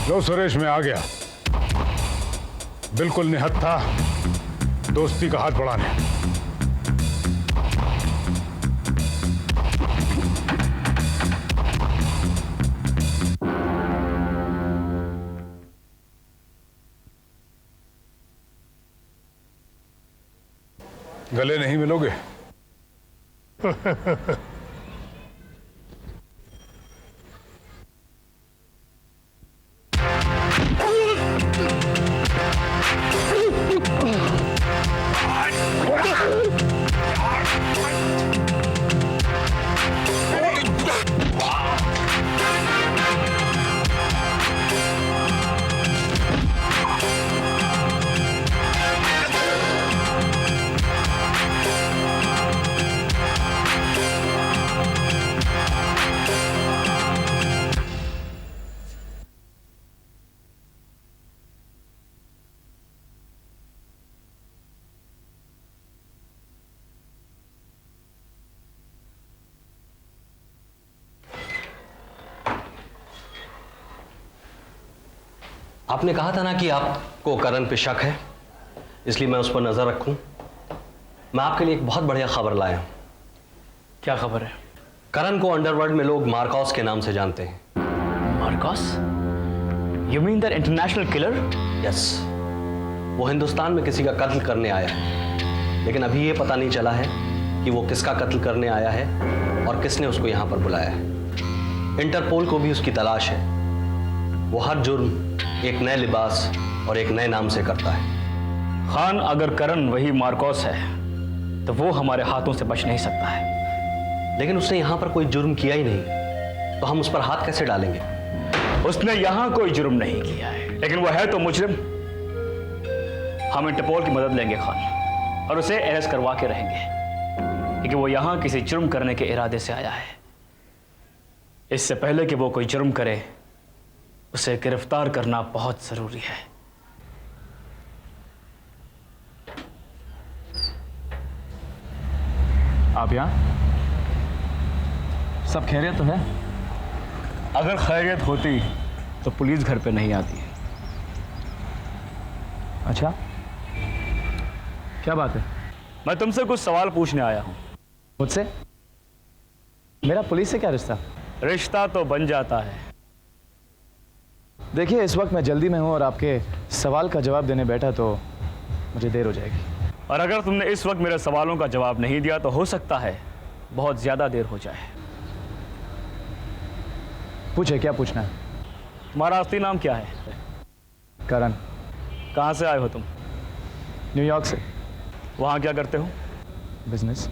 लो सुरेश, मैं आ गया। बिल्कुल निहत्था दोस्ती का हाथ बढ़ाने। गले नहीं मिलोगे? आपने कहा था ना कि आपको करण पे शक है, इसलिए मैं उस पर नजर रखूं। मैं आपके लिए एक बहुत बढ़िया खबर लाया हूं। क्या खबर है? करण को अंडरवर्ल्ड में लोग मार्कॉस के नाम से जानते हैं। Marcos? You mean that international killer? Yes. वो हिंदुस्तान में किसी का कत्ल करने आया है, लेकिन अभी ये पता नहीं चला है कि वो किसका कत्ल करने आया है और किसने उसको यहां पर बुलाया है। इंटरपोल को भी उसकी तलाश है। वो हर जुर्म एक नए लिबास और एक नए नाम से करता है। खान, अगर करण वही मार्कॉस है तो वो हमारे हाथों से बच नहीं सकता है। लेकिन उसने यहां पर कोई जुर्म किया ही नहीं, तो हम उस पर हाथ कैसे डालेंगे? उसने यहां कोई जुर्म नहीं किया है, लेकिन वो है तो मुजरिम। हम इंटरपोल की मदद लेंगे खान, और उसे अरेस्ट करवा के रहेंगे, क्योंकि वो यहां किसी जुर्म करने के इरादे से आया है। इससे पहले कि वो कोई जुर्म करे, उसे गिरफ्तार करना बहुत जरूरी है। आप यहाँ? सब खैरियत तो है? अगर खैरियत होती तो पुलिस घर पे नहीं आती। अच्छा, क्या बात है? मैं तुमसे कुछ सवाल पूछने आया हूं। मुझसे? मेरा पुलिस से क्या रिश्ता? रिश्ता तो बन जाता है। देखिए, इस वक्त मैं जल्दी में हूं और आपके सवाल का जवाब देने बैठा तो मुझे देर हो जाएगी। और अगर तुमने इस वक्त मेरे सवालों का जवाब नहीं दिया तो हो सकता है बहुत ज्यादा देर हो जाए। पूछे, क्या पूछना है? तुम्हारा असली नाम क्या है? करण। कहाँ से आए हो तुम? न्यूयॉर्क से। वहाँ क्या करते हो? बिजनेस।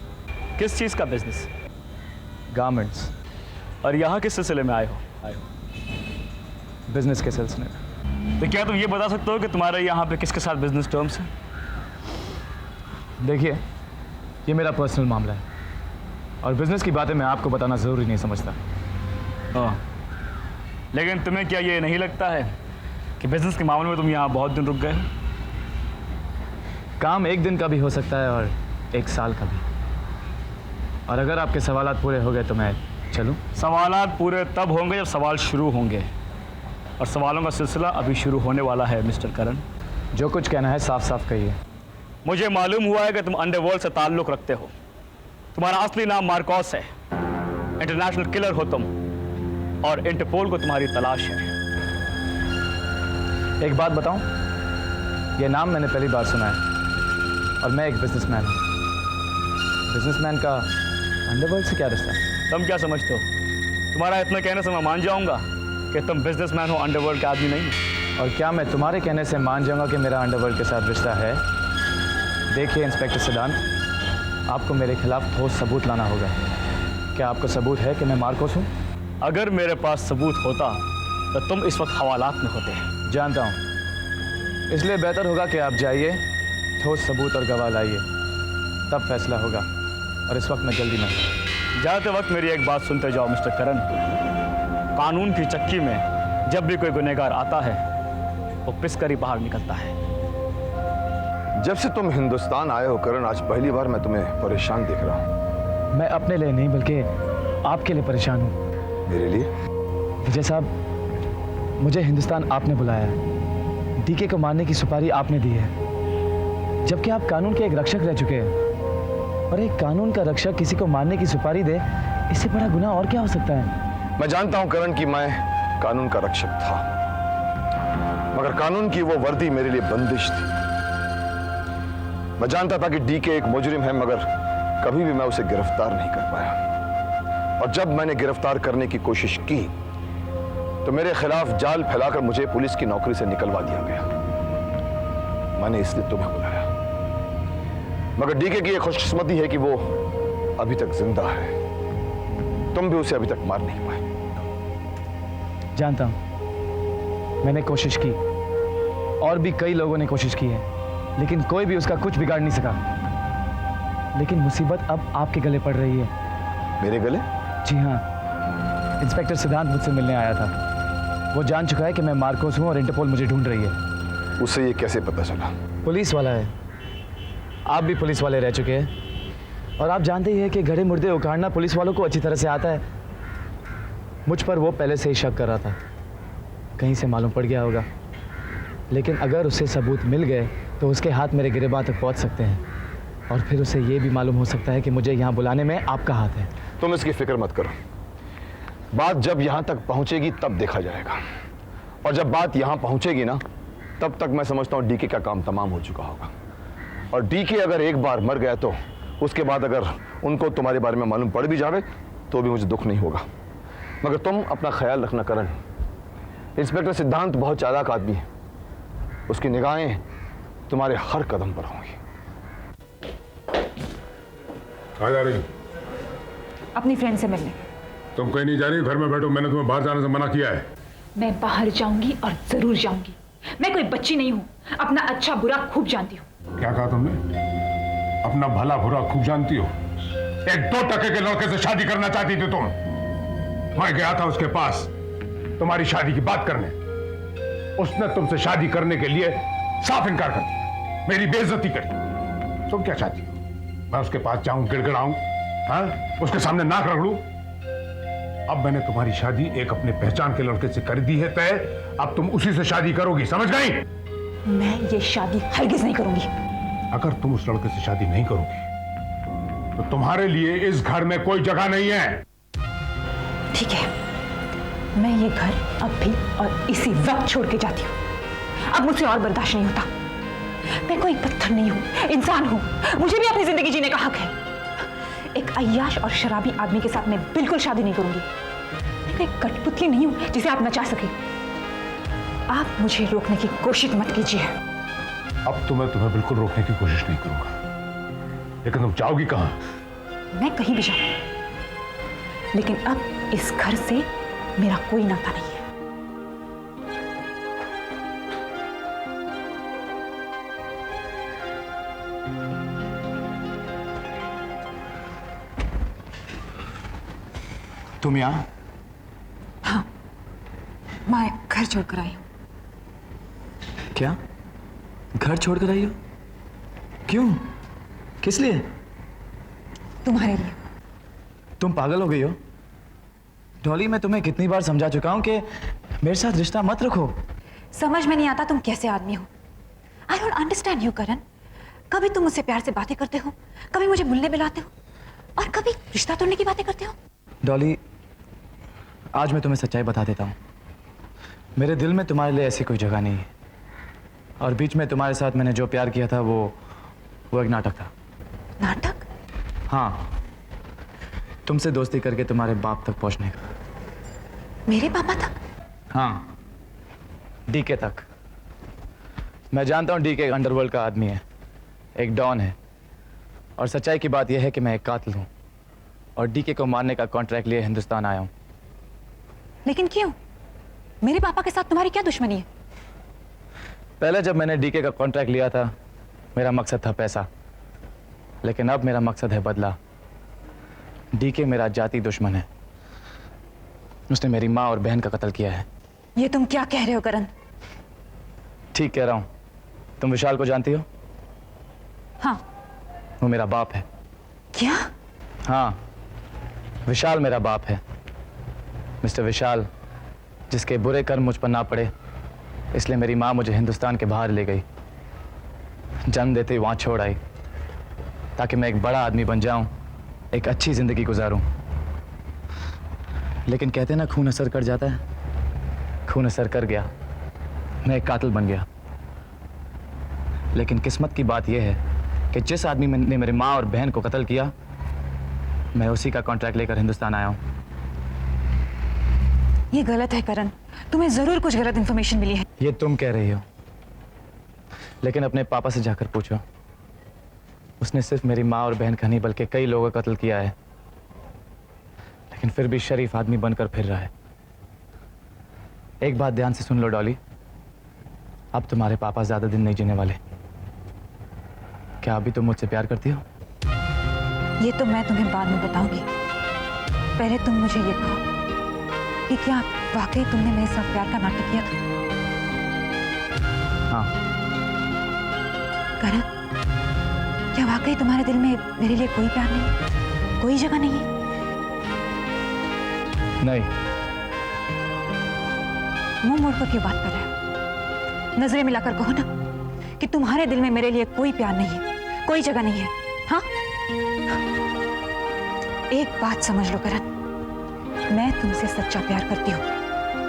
किस चीज़ का बिजनेस? गारमेंट्स। और यहाँ किस सिलसिले में आए हो? बिजनेस के सिलसिले में। तो क्या तुम ये बता सकते हो कि तुम्हारे यहाँ पे किसके साथ बिजनेस टर्म्स हैं? देखिए, ये मेरा पर्सनल मामला है और बिजनेस की बातें मैं आपको बताना ज़रूरी नहीं समझता। हाँ, लेकिन तुम्हें क्या ये नहीं लगता है कि बिजनेस के मामले में तुम यहाँ बहुत दिन रुक गए? काम एक दिन का भी हो सकता है और एक साल का भी। और अगर आपके सवालात पूरे हो गए तो मैं चलूं? सवालात पूरे तब होंगे जब सवाल शुरू होंगे, और सवालों का सिलसिला अभी शुरू होने वाला है। मिस्टर करण, जो कुछ कहना है साफ साफ कहिए। मुझे मालूम हुआ है कि तुम अंडरवर्ल्ड से ताल्लुक़ रखते हो। तुम्हारा असली नाम मार्कॉस है, इंटरनेशनल किलर हो तुम, और इंटरपोल को तुम्हारी तलाश है। एक बात बताऊं, ये नाम मैंने पहली बार सुना है और मैं एक बिजनेसमैन हूं। बिजनेसमैन का अंडरवर्ल्ड से क्या रिश्ता? तुम क्या समझते हो? तुम्हारा इतना कहने से मैं मान जाऊंगा कि तुम बिजनेसमैन हो, अंडरवर्ल्ड के आदमी नहीं हो? और क्या मैं तुम्हारे कहने से मान जाऊंगा कि मेरा अंडरवर्ल्ड के साथ रिश्ता है? देखिए इंस्पेक्टर सिद्धांत, आपको मेरे खिलाफ ठोस सबूत लाना होगा। क्या आपको सबूत है कि मैं मार्कोस हूँ? अगर मेरे पास सबूत होता तो तुम इस वक्त हवालात में होते। जानता हूँ, इसलिए बेहतर होगा कि आप जाइए, ठोस सबूत और गवाह लाइए, तब फैसला होगा। और इस वक्त मैं जल्दी में हूँ। जाते वक्त मेरी एक बात सुनते जाओ मिस्टर करण। कानून की चक्की में जब भी कोई गुनहगार आता है वो पिसकर ही बाहर निकलता है। जब से तुम हिंदुस्तान आए हो करण, आज पहली बार मैं तुम्हें परेशान देख रहा हूँ। मैं अपने लिए नहीं बल्कि आपके लिए परेशान हूँ। मेरे लिए? विजय साहब, मुझे हिंदुस्तान आपने बुलाया है। डीके को मारने की सुपारी आपने दी है, जबकि आप कानून के एक रक्षक रह चुके हैं। और एक कानून का रक्षक किसी को मारने की सुपारी दे, इससे बड़ा गुनाह और क्या हो सकता है? मैं जानता हूं करण कि मैं कानून का रक्षक था, मगर कानून की वो वर्दी मेरे लिए बंदिश थी। मैं जानता था कि डीके एक मुजरिम है, मगर कभी भी मैं उसे गिरफ्तार नहीं कर पाया। और जब मैंने गिरफ्तार करने की कोशिश की तो मेरे खिलाफ जाल फैलाकर मुझे पुलिस की नौकरी से निकलवा दिया गया। मैंने इसलिए तुम्हें बुलाया, मगर डीके की यह खुशकिस्मती है कि वो अभी तक जिंदा है। तुम भी उसे अभी तक मार नहीं पाए। जानता हूं, मैंने कोशिश की और भी कई लोगों ने कोशिश की है, लेकिन कोई भी उसका कुछ बिगाड़ नहीं सका। लेकिन मुसीबत अब आपके गले पड़ रही है। मेरे गले? जी हाँ, इंस्पेक्टर सिद्धांत मुझसे मिलने आया था। वो जान चुका है कि मैं मार्कोस हूं और इंटरपोल मुझे ढूंढ रही है। उसे ये कैसे पता चला? पुलिस वाला है। आप भी पुलिस वाले रह चुके हैं और आप जानते ही हैं कि घड़े मुर्दे उखाड़ना पुलिस वालों को अच्छी तरह से आता है। मुझ पर वो पहले से ही शक कर रहा था, कहीं से मालूम पड़ गया होगा। लेकिन अगर उसे सबूत मिल गए तो उसके हाथ मेरे गिरबान तक पहुंच सकते हैं, और फिर उसे ये भी मालूम हो सकता है कि मुझे यहाँ बुलाने में आपका हाथ है। तुम इसकी फिक्र मत करो, बात जब यहां तक पहुंचेगी तब देखा जाएगा। और जब बात यहां पहुंचेगी ना, तब तक मैं समझता हूं डीके का काम तमाम हो चुका होगा। और डीके अगर एक बार मर गया तो उसके बाद अगर उनको तुम्हारे बारे में मालूम पड़ भी जावे तो भी मुझे दुख नहीं होगा। मगर तुम अपना ख्याल रखना करण। इंस्पेक्टर सिद्धांत बहुत चालाक आदमी है, उसकी निगाहें तुम्हारे हर कदम पर होंगी। कहाँ जा रही हो? अपनी फ्रेंड से मिलने। तुम कहीं नहीं जा रही, घर में बैठो। मैंने तुम्हें बाहर जाने से मना किया है। मैं बाहर जाऊंगी और जरूर जाऊंगी। मैं कोई बच्ची नहीं हूँ, अपना अच्छा बुरा खूब जानती हूँ। क्या कहा तुमने? अपना भला बुरा खूब जानती हो? एक 2 टके के लड़के से शादी करना चाहती थी तुम। मैं गया था उसके पास तुम्हारी शादी की बात करने। उसने तुमसे शादी करने के लिए साफ इनकार कर दिया, मेरी बेइज्जती करी। तुम क्या चाहती हो? मैं उसके पास जाऊं, गिड़गिड़ाऊं, हाँ? उसके सामने नाक रगड़ूं? अब मैंने तुम्हारी शादी एक अपने पहचान के लड़के से कर दी है तय। अब तुम उसी से शादी करोगी, समझ गई? मैं ये शादी हरगिज नहीं करूंगी। अगर तुम उस लड़के से शादी नहीं करोगी तो तुम्हारे लिए इस घर में कोई जगह नहीं है। ठीक है, मैं ये घर अब भी और इसी वक्त छोड़ के जाती हूँ। अब मुझसे और बर्दाश्त नहीं होता। मैं कोई पत्थर नहीं हूँ, इंसान हूँ। मुझे भी अपनी जिंदगी जीने का हक है। एक अय्याश और शराबी आदमी के साथ मैं बिल्कुल शादी नहीं करूंगी। मैं एक कठपुतली नहीं हूं जिसे आप नचा सके। आप मुझे रोकने की कोशिश मत कीजिए। अब तो मैं तुम्हें बिल्कुल रोकने की कोशिश नहीं करूंगा, लेकिन तुम जाओगी कहां? मैं कहीं भी जाऊं, लेकिन अब इस घर से मेरा कोई नाता नहीं है। तुम यहाँ? हाँ, मैं घर छोड़कर आई हूँ। क्या? घर छोड़कर आई हो? क्यों? किस लिए? तुम्हारे लिए। तुम पागल हो गई हो? डॉली, मैं तुम्हें कितनी बार समझा चुका हूं कि मेरे साथ रिश्ता मत रखो। समझ में नहीं आता तुम कैसे आदमी हो। आई डोंट अंडरस्टैंड यू करण। कभी तुम मुझसे प्यार से बातें करते हो, कभी मुझे मिलने बुलाते हो, और कभी रिश्ता तोड़ने की बातें करते हो। डॉली, आज मैं तुम्हें सच्चाई बता देता हूँ। मेरे दिल में तुम्हारे लिए ऐसी कोई जगह नहीं है, और बीच में तुम्हारे साथ मैंने जो प्यार किया था वो एक नाटक था। नाटक? हाँ, तुमसे दोस्ती करके तुम्हारे बाप तक पहुंचने का। मेरे पापा तक? हाँ, डीके तक। मैं जानता हूँ डीके एक अंडरवर्ल्ड का आदमी है, एक डॉन है, और सच्चाई की बात यह है कि मैं एक कातिल हूँ और डीके को मारने का कॉन्ट्रैक्ट लिए हिंदुस्तान आया हूँ। लेकिन क्यों? मेरे पापा के साथ तुम्हारी क्या दुश्मनी है? पहले जब मैंने डीके का कॉन्ट्रैक्ट लिया था, मेरा मकसद था पैसा, लेकिन अब मेरा मकसद है बदला। डीके मेरा जाति दुश्मन है। उसने मेरी माँ और बहन का कत्ल किया है। ये तुम क्या कह रहे हो करण? ठीक कह रहा हूँ। तुम विशाल को जानती हो? हाँ। वो मेरा बाप है। क्या? हाँ, विशाल मेरा बाप है। मिस्टर विशाल, जिसके बुरे कर्म मुझ पर ना पड़े, इसलिए मेरी माँ मुझे हिंदुस्तान के बाहर ले गई। जन्म देते ही वहाँ छोड़ आई ताकि मैं एक बड़ा आदमी बन जाऊं, एक अच्छी जिंदगी गुजारूं। लेकिन कहते ना खून असर कर जाता है, खून असर कर गया, मैं एक कातिल बन गया। लेकिन किस्मत की बात यह है कि जिस आदमी ने मेरी माँ और बहन को कत्ल किया, मैं उसी का कॉन्ट्रैक्ट लेकर हिंदुस्तान आया हूं। ये गलत है करण, तुम्हें जरूर कुछ गलत इंफॉर्मेशन मिली है। ये तुम कह रही हो, लेकिन अपने पापा से जाकर पूछो। उसने सिर्फ मेरी माँ और बहन का नहीं बल्कि कई लोगों का कत्ल किया है, लेकिन फिर भी शरीफ आदमी बनकर फिर रहा है। एक बात ध्यान से सुन लो डॉली, अब तुम्हारे पापा ज्यादा दिन नहीं जीने वाले। क्या अभी तुम मुझसे प्यार करती हो? ये तो मैं तुम्हें बाद में बताऊंगी। पहले तुम मुझे ये कहो कि क्या वाकई तुमने मेरे साथ प्यार का नाटक किया था? हाँ। करण, क्या वाकई तुम्हारे दिल में मेरे लिए कोई प्यार नहीं, कोई जगह नहीं है? नहीं। मुंह मोड़कर क्यों बात कर रहे हो? नजरें मिलाकर कहो ना कि तुम्हारे दिल में मेरे लिए कोई प्यार नहीं है, कोई जगह नहीं है। हाँ, एक बात समझ लो करण, मैं तुमसे सच्चा प्यार करती हूँ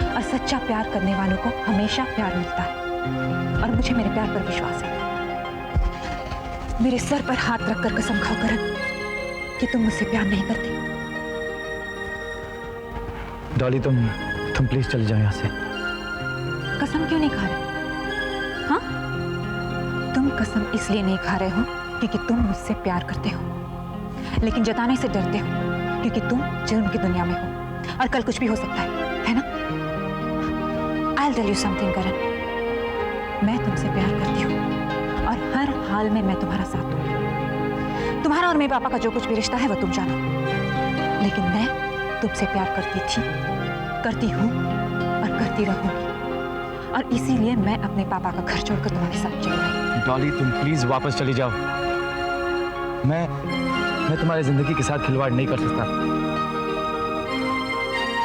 और सच्चा प्यार करने वालों को हमेशा प्यार मिलता है और मुझे मेरे प्यार पर विश्वास है। मेरे सर पर हाथ रखकर कसम खाओ करण कि तुम मुझसे प्यार नहीं करते। डॉली तुम प्लीज चले जाओ यहाँ से। कसम क्यों नहीं खा रहे? हाँ, तुम कसम इसलिए नहीं खा रहे हो क्योंकि तुम मुझसे प्यार करते हो, लेकिन जताने से डरते हो क्योंकि तुम जुर्म की दुनिया में हो और कल कुछ भी हो सकता है ना? I'll tell you something करण, मैं तुमसे प्यार करती हूँ और हर हाल में मैं तुम्हारा साथ दूंगी। तुम्हारा और मेरे पापा का जो कुछ भी रिश्ता है वो तुम जानो, लेकिन मैं तुमसे प्यार करती थी, करती हूँ और करती रहूंगी, और इसीलिए मैं अपने पापा का घर छोड़कर तुम्हारे साथ चली आई। डॉली तुम प्लीज वापस चली जाओ। मैं तुम्हारी जिंदगी के साथ खिलवाड़ नहीं कर सकता।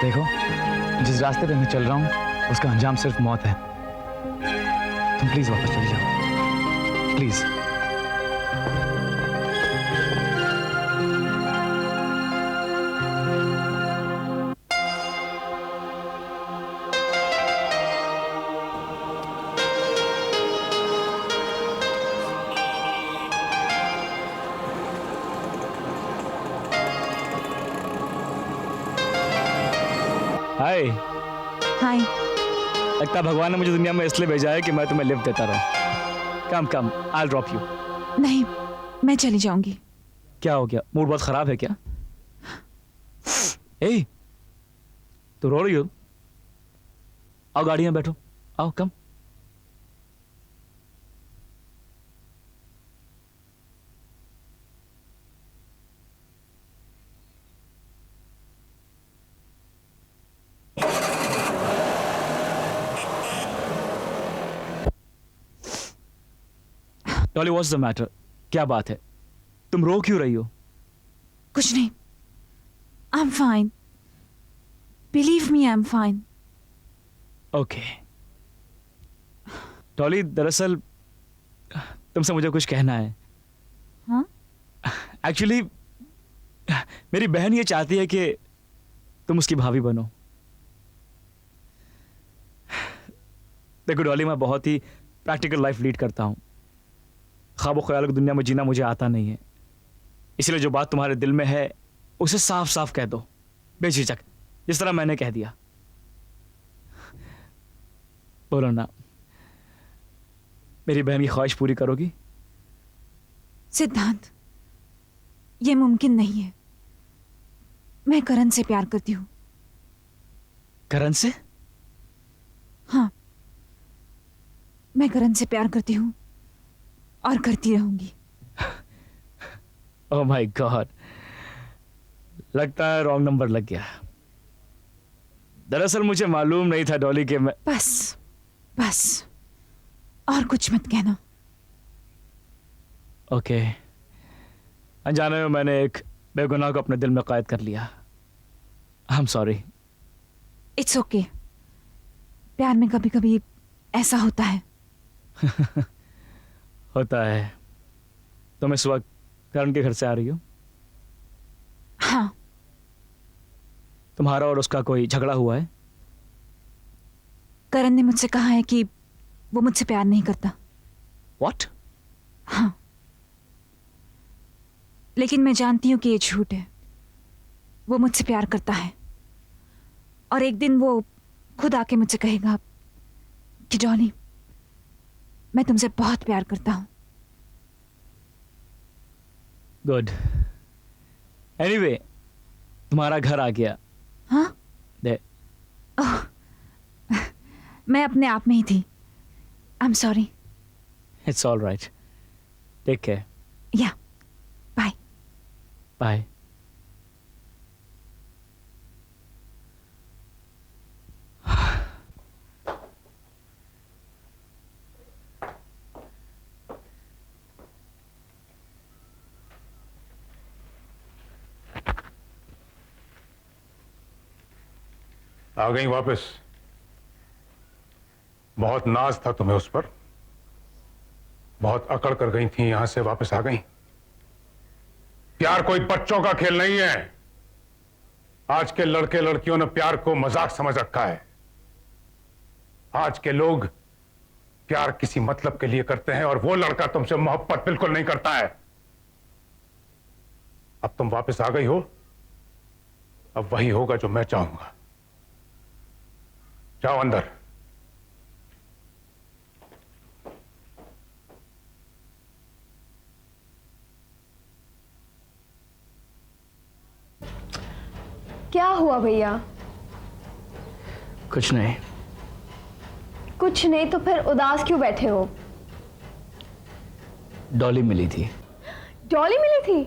देखो, जिस रास्ते पे मैं चल रहा हूँ उसका अंजाम सिर्फ मौत है। तुम प्लीज वापस चली जाओ, प्लीज। हाय। हाय। लगता है भगवान ने मुझे दुनिया में इसलिए भेजा है कि मैं तुम्हें लिफ्ट देता रहूं। कम कम, आई ड्रॉप यू। नहीं, मैं चली जाऊंगी। क्या हो गया? मूड बहुत खराब है क्या? ए, तो रो रही हो? आओ गाड़ी में बैठो, आओ come. Dolly, what's the matter? क्या बात है? तुम रो क्यों रही हो? कुछ नहीं, I am fine, believe me, I am fine. Okay Dolly, दरअसल तुमसे मुझे कुछ कहना है। हाँ? एक्चुअली मेरी बहन ये चाहती है कि तुम उसकी भाभी बनो। देखो डॉली, मैं बहुत ही प्रैक्टिकल लाइफ लीड करता हूं। ख्वाब ख्यालों की दुनिया में जीना मुझे आता नहीं है, इसलिए जो बात तुम्हारे दिल में है उसे साफ साफ कह दो, बेझिझक, जिस तरह मैंने कह दिया। बोलो ना, मेरी बहन की ख्वाहिश पूरी करोगी? सिद्धांत, ये मुमकिन नहीं है। मैं करण से प्यार करती हूँ। करण से? हाँ, मैं करण से प्यार करती हूँ और करती रहूंगी। ओह माय गॉड, लगता है रॉन्ग नंबर लग गया। दरअसल मुझे मालूम नहीं था डॉली कि मैं... बस बस, और कुछ मत कहना। ओके, अनजाने में मैंने एक बेगुनाह को अपने दिल में कैद कर लिया। आई एम सॉरी। इट्स ओके, प्यार में कभी कभी ऐसा होता है। होता है। तुम इस वक्त करण के घर से आ रही हो? हाँ। तुम्हारा और उसका कोई झगड़ा हुआ है? करण ने मुझसे कहा है कि वो मुझसे प्यार नहीं करता। What? हाँ, लेकिन मैं जानती हूं कि ये झूठ है। वो मुझसे प्यार करता है और एक दिन वो खुद आके मुझसे कहेगा कि डॉली, मैं तुमसे बहुत प्यार करता हूं। गुड। एनीवे, तुम्हारा घर आ गया। हाँ? दे। ओह, मैं अपने आप में ही थी। I am sorry. It's all right. Take care. Yeah, bye. Bye. आ गई वापस? बहुत नाज था तुम्हें उस पर, बहुत अकड़ कर गई थी, यहां से वापस आ गई। प्यार कोई बच्चों का खेल नहीं है। आज के लड़के लड़कियों ने प्यार को मजाक समझ रखा है। आज के लोग प्यार किसी मतलब के लिए करते हैं और वो लड़का तुमसे मोहब्बत बिल्कुल नहीं करता है। अब तुम वापस आ गई हो, अब वही होगा जो मैं चाहूंगा। जाओ अंदर। क्या हुआ भैया? कुछ नहीं। कुछ नहीं तो फिर उदास क्यों बैठे हो? डॉली मिली थी। डॉली मिली थी?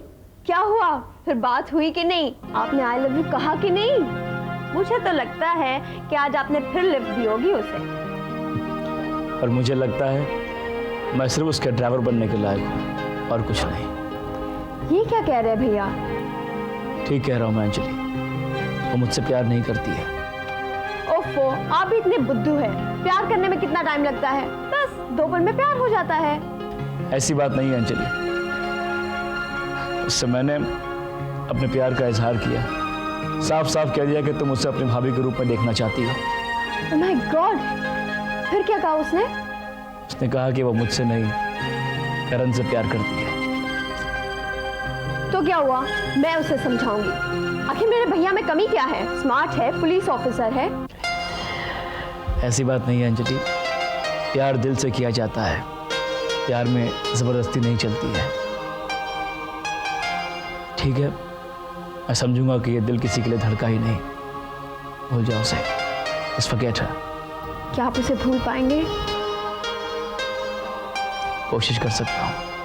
क्या हुआ फिर? बात हुई कि नहीं? आपने आई लव यू कहा कि नहीं? मुझे तो लगता है कि आज आपने फिर लिफ्ट दी होगी उसे। और मुझे लगता है मैं सिर्फ उसके ड्राइवर बनने के लायक हूँ और कुछ नहीं। ये क्या कह रहे हैं भैया? ठीक कह रहा हूँ मैं अंजलि, वो मुझसे प्यार नहीं करती है। ओफो, आप भी इतने बुद्धू हैं। प्यार करने में कितना टाइम लगता है? बस 2 पल में प्यार हो जाता है। ऐसी बात नहीं है अंजलि। उससे मैंने अपने प्यार का इजहार किया, साफ साफ कह दिया कि तुम उसे अपनी भाभी के रूप में देखना चाहती हो। Oh my God! फिर क्या कहा उसने? उसने कहा कि वो मुझसे नहीं, करण से प्यार करती है। तो क्या हुआ? मैं उसे समझाऊंगी। आखिर मेरे भैया में कमी क्या है? स्मार्ट है, पुलिस ऑफिसर है। ऐसी बात नहीं है अंजलि, प्यार दिल से किया जाता है, प्यार में जबरदस्ती नहीं चलती है। ठीक है, मैं समझूंगा कि ये दिल किसी के लिए धड़का ही नहीं। भूल जाओ उसे, इस फॉरगेट हर। क्या आप उसे भूल पाएंगे? कोशिश कर सकता हूँ।